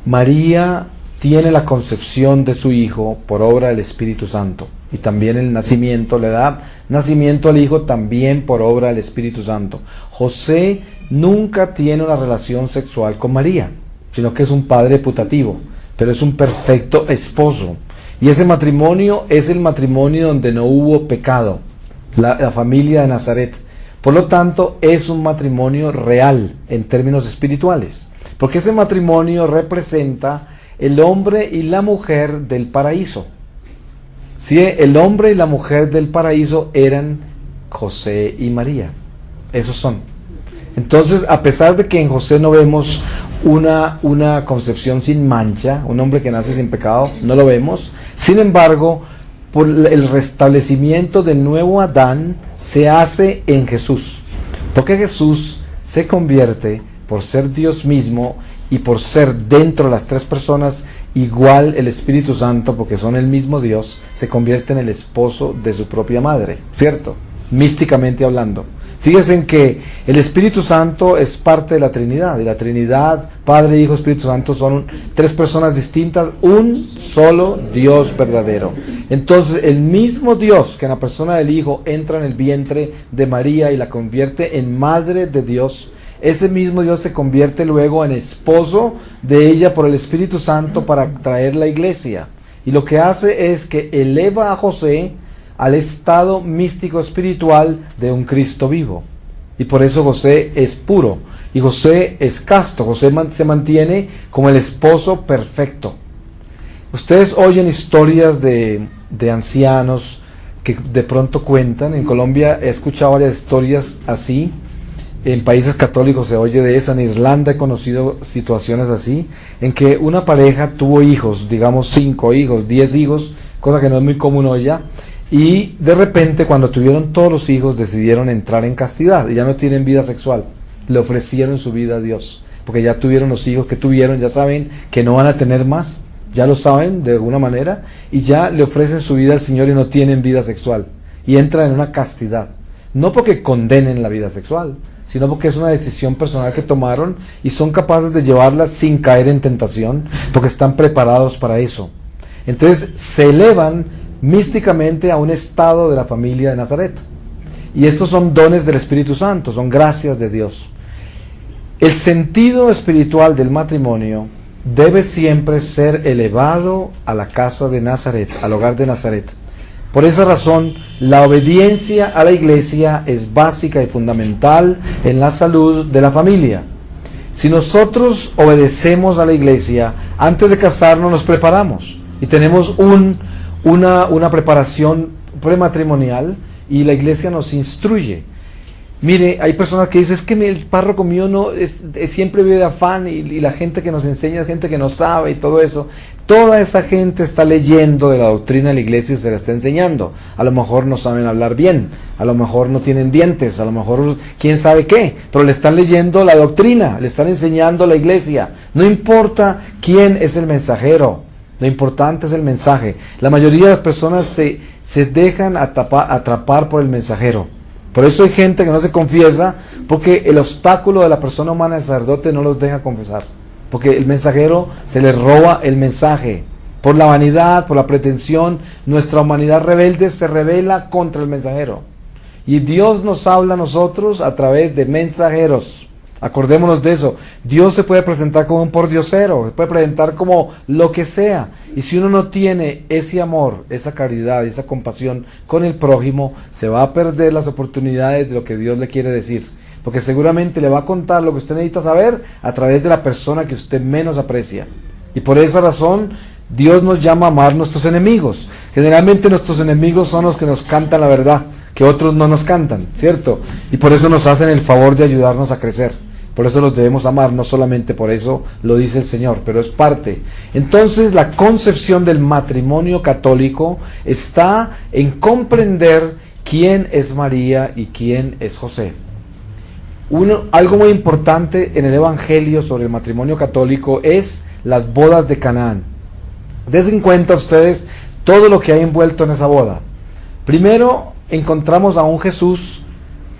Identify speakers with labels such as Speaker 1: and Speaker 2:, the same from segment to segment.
Speaker 1: María tiene la concepción de su hijo por obra del Espíritu Santo, y también el nacimiento, le da nacimiento al hijo también por obra del Espíritu Santo. José nunca tiene una relación sexual con María, sino que es un padre putativo, pero es un perfecto esposo. Y ese matrimonio es el matrimonio donde no hubo pecado, la familia de Nazaret. Por lo tanto, es un matrimonio real en términos espirituales, porque ese matrimonio representa el hombre y la mujer del paraíso. Sí, el hombre y la mujer del paraíso eran José y María. Esos son. Entonces, a pesar de que en José no vemos una concepción sin mancha, un hombre que nace sin pecado, no lo vemos. Sin embargo, por el restablecimiento del nuevo Adán se hace en Jesús, porque Jesús se convierte, por ser Dios mismo y por ser dentro de las tres personas igual el Espíritu Santo, porque son el mismo Dios, se convierte en el esposo de su propia madre, ¿cierto? Místicamente hablando. Fíjense en que el Espíritu Santo es parte de la Trinidad, y la Trinidad, Padre, Hijo, Espíritu Santo, son tres personas distintas, un solo Dios verdadero. Entonces, el mismo Dios que en la persona del Hijo entra en el vientre de María y la convierte en madre de Dios, ese mismo Dios se convierte luego en esposo de ella por el Espíritu Santo para traer la iglesia. Y lo que hace es que eleva a José al estado místico espiritual de un Cristo vivo. Y por eso José es puro, y José es casto. José se mantiene como el esposo perfecto. Ustedes oyen historias de ancianos que de pronto cuentan. En Colombia he escuchado varias historias así. En países católicos se oye de eso. En Irlanda he conocido situaciones así, en que una pareja tuvo hijos, digamos 5 hijos, 10 hijos, cosa que no es muy común hoy ya. Y de repente, cuando tuvieron todos los hijos, decidieron entrar en castidad y ya no tienen vida sexual. Le ofrecieron su vida a Dios, porque ya tuvieron los hijos que tuvieron, ya saben que no van a tener más, ya lo saben de alguna manera, y ya le ofrecen su vida al Señor y no tienen vida sexual. Y entran en una castidad, no porque condenen la vida sexual, sino porque es una decisión personal que tomaron y son capaces de llevarla sin caer en tentación, porque están preparados para eso. Entonces se elevan místicamente a un estado de la familia de Nazaret. Y estos son dones del Espíritu Santo, son gracias de Dios. El sentido espiritual del matrimonio debe siempre ser elevado a la casa de Nazaret, al hogar de Nazaret. Por esa razón, la obediencia a la iglesia es básica y fundamental en la salud de la familia. Si nosotros obedecemos a la iglesia, antes de casarnos nos preparamos y tenemos una preparación prematrimonial, y la iglesia nos instruye. Mire, hay personas que dicen, es que el párroco mío no siempre vive de afán, y la gente que nos enseña es gente que no sabe y todo eso. Toda esa gente está leyendo de la doctrina de la iglesia y se la está enseñando. A lo mejor no saben hablar bien, a lo mejor no tienen dientes, a lo mejor quién sabe qué, pero le están leyendo la doctrina, le están enseñando la iglesia. No importa quién es el mensajero, lo importante es el mensaje. La mayoría de las personas se dejan atrapar por el mensajero. Por eso hay gente que no se confiesa, porque el obstáculo de la persona humana del sacerdote no los deja confesar. Porque el mensajero se le roba el mensaje. Por la vanidad, por la pretensión, nuestra humanidad rebelde se rebela contra el mensajero. Y Dios nos habla a nosotros a través de mensajeros. Acordémonos de eso. Dios se puede presentar como un pordiosero, se puede presentar como lo que sea. Y si uno no tiene ese amor, esa caridad, esa compasión con el prójimo, se va a perder las oportunidades de lo que Dios le quiere decir. Porque seguramente le va a contar lo que usted necesita saber a través de la persona que usted menos aprecia. Y por esa razón, Dios nos llama a amar a nuestros enemigos. Generalmente nuestros enemigos son los que nos cantan la verdad, que otros no nos cantan, ¿cierto? Y por eso nos hacen el favor de ayudarnos a crecer. Por eso los debemos amar, no solamente por eso lo dice el Señor, pero es parte. Entonces, la concepción del matrimonio católico está en comprender quién es María y quién es José. Algo muy importante en el Evangelio sobre el matrimonio católico es las bodas de Canaán. Dense cuenta ustedes todo lo que hay envuelto en esa boda. Primero, encontramos a un Jesús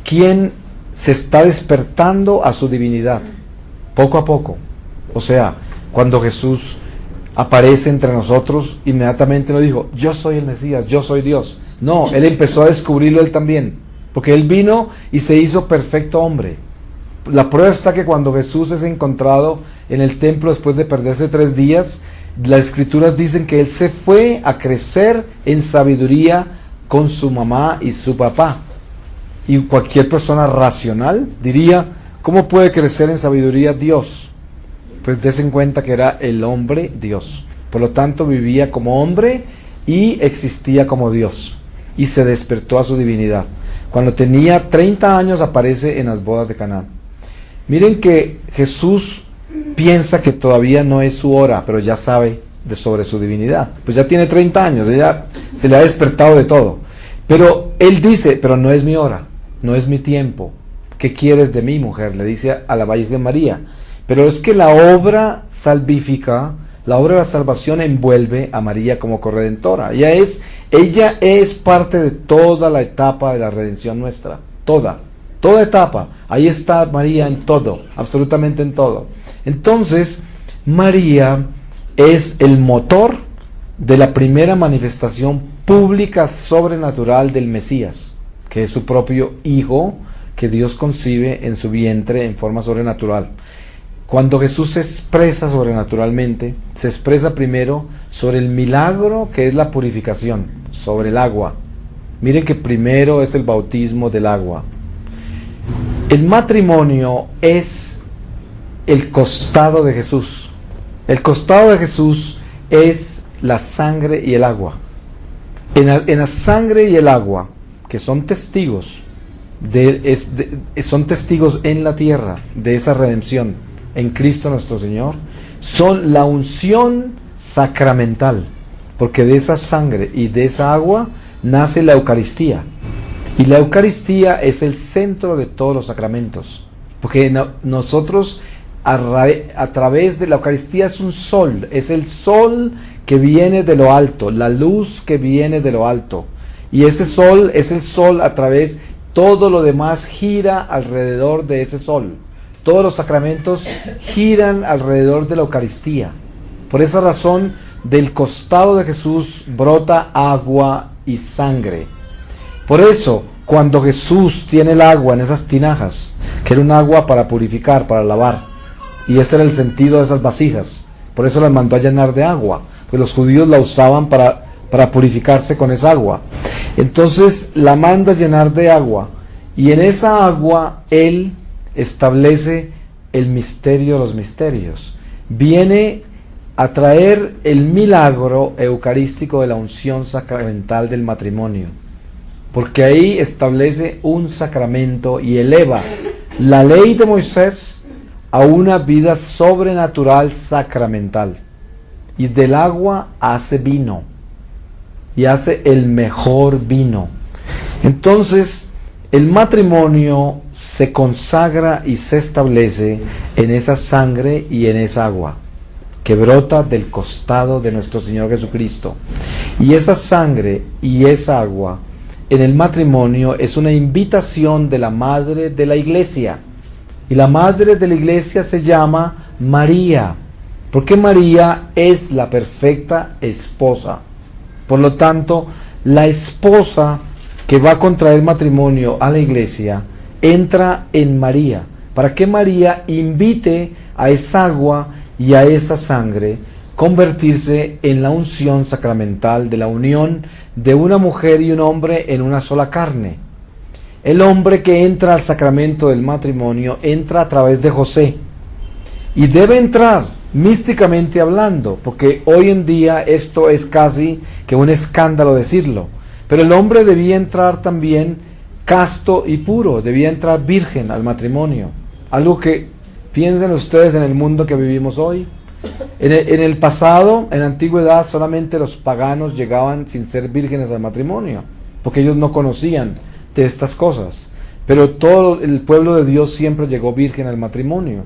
Speaker 1: quien se está despertando a su divinidad, poco a poco. O sea, Cuando Jesús aparece entre nosotros, inmediatamente no dijo, yo soy el Mesías, yo soy Dios. No, Él empezó a descubrirlo Él también, porque Él vino y se hizo perfecto hombre. La prueba está que cuando Jesús es encontrado en el templo después de perderse 3 días, las escrituras dicen que Él se fue a crecer en sabiduría con su mamá y su papá. Y cualquier persona racional diría, ¿cómo puede crecer en sabiduría Dios? Pues des en cuenta que era el hombre Dios. Por lo tanto, vivía como hombre y existía como Dios. Y se despertó a su divinidad. Cuando tenía 30 años aparece en las bodas de Caná. Miren que Jesús piensa que todavía no es su hora, pero ya sabe sobre su divinidad. Pues ya tiene 30 años, ya se le ha despertado de todo. Pero Él dice, pero no es mi hora, no es mi tiempo. ¿Qué quieres de mí, mujer? Le dice a la Virgen María. Pero es que la obra salvífica, la obra de la salvación envuelve a María como corredentora. Ella es parte de toda la etapa de la redención nuestra. Toda etapa. Ahí está María en todo, absolutamente en todo. Entonces, María es el motor de la primera manifestación pública sobrenatural del Mesías, que es su propio Hijo, que Dios concibe en su vientre en forma sobrenatural. Cuando Jesús se expresa sobrenaturalmente, se expresa primero sobre el milagro que es la purificación, sobre el agua. Miren que primero es el bautismo del agua. El matrimonio es el costado de Jesús. El costado de Jesús es la sangre y el agua. En la sangre y el agua, que son testigos, son testigos en la tierra de esa redención, en Cristo nuestro Señor, son la unción sacramental, porque de esa sangre y de esa agua nace la Eucaristía, y la Eucaristía es el centro de todos los sacramentos, porque nosotros a través de la Eucaristía es un sol, es el sol que viene de lo alto, la luz que viene de lo alto, y ese sol es el sol a través, todo lo demás gira alrededor de ese sol. Todos los sacramentos giran alrededor de la Eucaristía. Por esa razón, del costado de Jesús brota agua y sangre. Por eso, cuando Jesús tiene el agua en esas tinajas, que era un agua para purificar, para lavar, y ese era el sentido de esas vasijas, por eso las mandó a llenar de agua, porque los judíos la usaban para purificarse con esa agua. Entonces la manda a llenar de agua, y en esa agua Él establece el misterio de los misterios. Viene a traer el milagro eucarístico de la unción sacramental del matrimonio, porque ahí establece un sacramento y eleva la ley de Moisés a una vida sobrenatural sacramental. Y del agua hace vino, y hace el mejor vino. Entonces, el matrimonio se consagra y se establece en esa sangre y en esa agua que brota del costado de nuestro Señor Jesucristo. Y esa sangre y esa agua en el matrimonio es una invitación de la Madre de la Iglesia. Y la Madre de la Iglesia se llama María, porque María es la perfecta esposa. Por lo tanto, la esposa que va a contraer matrimonio a la Iglesia entra en María, para que María invite a esa agua y a esa sangre convertirse en la unción sacramental de la unión de una mujer y un hombre en una sola carne. El hombre que entra al sacramento del matrimonio entra a través de José, y debe entrar místicamente hablando, porque hoy en día esto es casi que un escándalo decirlo, pero el hombre debía entrar también casto y puro, debía entrar virgen al matrimonio. Algo que piensen ustedes en el mundo que vivimos hoy. En el pasado, en la antigüedad, solamente los paganos llegaban sin ser vírgenes al matrimonio, porque ellos no conocían de estas cosas. Pero todo el pueblo de Dios siempre llegó virgen al matrimonio,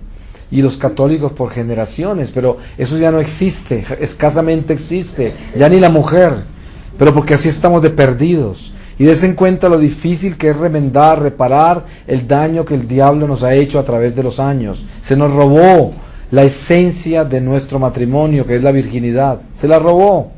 Speaker 1: y los católicos por generaciones, pero eso ya no existe, escasamente existe, ya ni la mujer. Pero porque así estamos de perdidos. Y des en cuenta lo difícil que es remendar, reparar el daño que el diablo nos ha hecho a través de los años. Se nos robó la esencia de nuestro matrimonio, que es la virginidad. Se la robó.